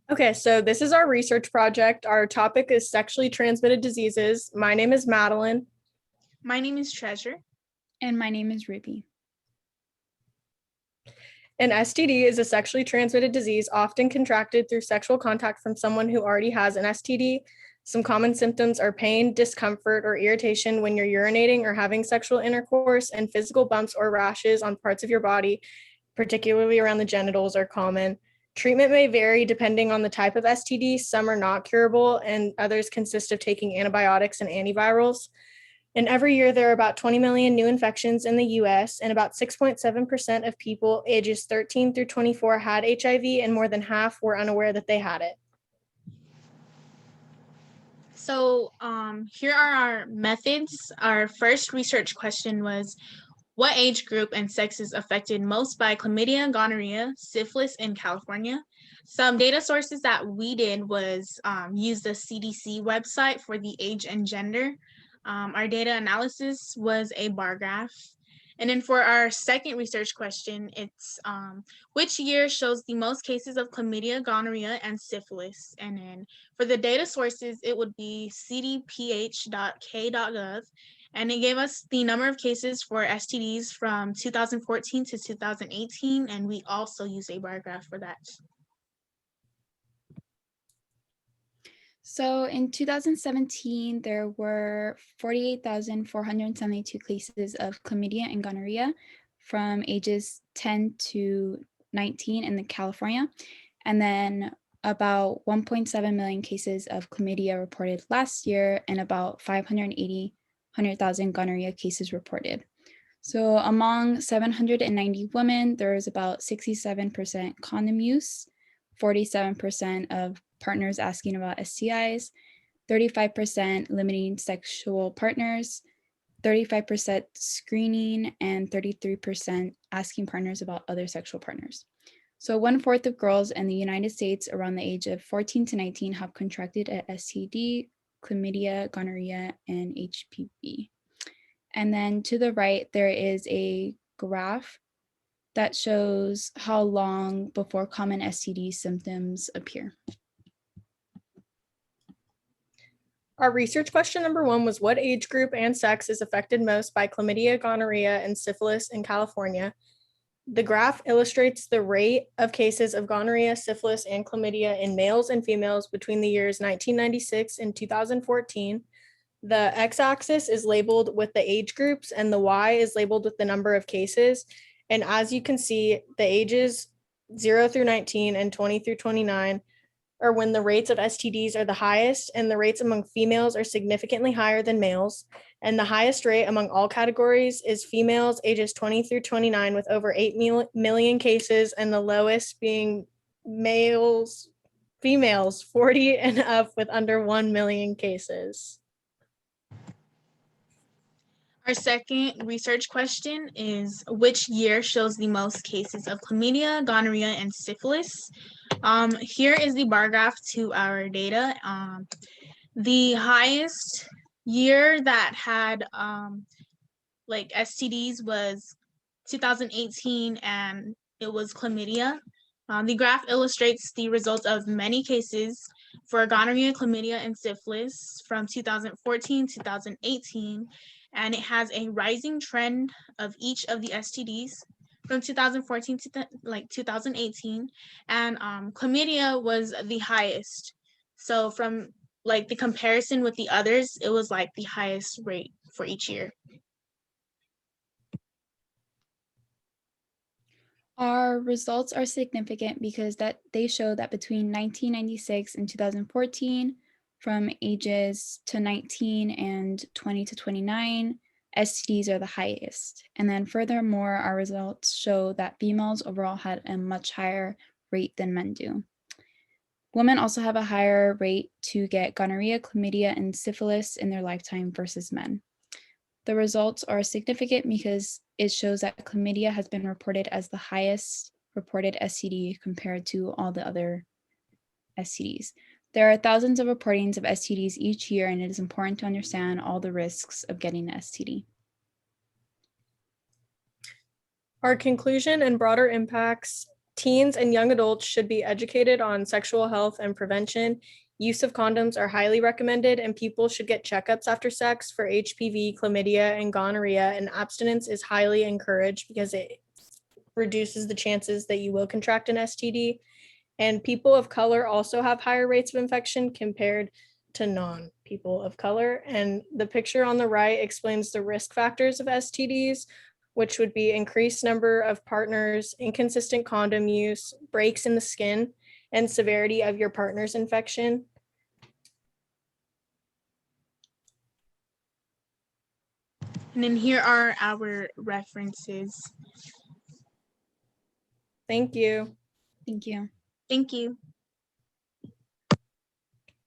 Okay, so this is our research project. Our topic is sexually transmitted diseases. My name is Madeline. My name is Treasure. And my name is Ruby. An STD is a sexually transmitted disease often contracted through sexual contact from someone who already has an STD. Some common symptoms are pain, discomfort, or irritation when you're urinating or having sexual intercourse, and physical bumps or rashes on parts of your body, particularly around the genitals, are common. Treatment may vary depending on the type of STD. Some are not curable, and others consist of taking antibiotics and antivirals. And every year, there are about 20 million new infections in the US, and about 6.7% of people ages 13 through 24 had HIV, and more than half were unaware that they had it. So here are our methods. Our first research question was, what age group and sex is affected most by chlamydia, gonorrhea, syphilis in California? Some data sources that we did was use the CDC website for the age and gender. Our data analysis was a bar graph. And then for our second research question, it's which year shows the most cases of chlamydia, gonorrhea, and syphilis? And then for the data sources, it would be cdph.k.gov. And it gave us the number of cases for STDs from 2014 to 2018. And we also use a bar graph for that. So in 2017, there were 48,472 cases of chlamydia and gonorrhea from ages 10 to 19 in California. And then about 1.7 million cases of chlamydia reported last year and about 100,000 gonorrhea cases reported. So among 790 women, there is about 67% condom use, 47% of partners asking about STIs, 35% limiting sexual partners, 35% screening, and 33% asking partners about other sexual partners. So 1/4 of girls in the United States around the age of 14 to 19 have contracted a STD, chlamydia, gonorrhea, and HPV. And then to the right, there is a graph that shows how long before common STD symptoms appear. Our research question number 1 was, what age group and sex is affected most by chlamydia, gonorrhea, and syphilis in California? The graph illustrates the rate of cases of gonorrhea, syphilis, and chlamydia in males and females between the years 1996 and 2014. The x-axis is labeled with the age groups, and the y is labeled with the number of cases. And as you can see, the ages 0 through 19 and 20 through 29 are when the rates of STDs are the highest, and the rates among females are significantly higher than males. And the highest rate among all categories is females ages 20 through 29 with over 8 million cases, and the lowest being females 40 and up with under 1 million cases. Our second research question is, which year shows the most cases of chlamydia, gonorrhea, and syphilis? Here is the bar graph to our data. The highest year that had like STDs was 2018, and it was chlamydia. The graph illustrates the results of many cases for gonorrhea, chlamydia, and syphilis from 2014 to 2018, and it has a rising trend of each of the STDs from 2014 to 2018, and chlamydia was the highest. So from like the comparison with the others, it was like the highest rate for each year. Our results are significant because they show that between 1996 and 2014, from ages to 19 and 20 to 29, STDs are the highest. And then furthermore, our results show that females overall had a much higher rate than men do. Women also have a higher rate to get gonorrhea, chlamydia, and syphilis in their lifetime versus men. The results are significant because it shows that chlamydia has been reported as the highest reported STD compared to all the other STDs. There are thousands of reportings of STDs each year, and it is important to understand all the risks of getting an STD. Our conclusion and broader impacts Teens and young adults should be educated on sexual health and prevention. Use of condoms are highly recommended, and people should get checkups after sex for HPV, chlamydia, and gonorrhea, and abstinence is highly encouraged because it reduces the chances that you will contract an STD. And people of color also have higher rates of infection compared to non-people of color. And the picture on the right explains the risk factors of STDs, which would be increased number of partners, inconsistent condom use, breaks in the skin, and severity of your partner's infection. And then here are our references. Thank you. Thank you. Thank you.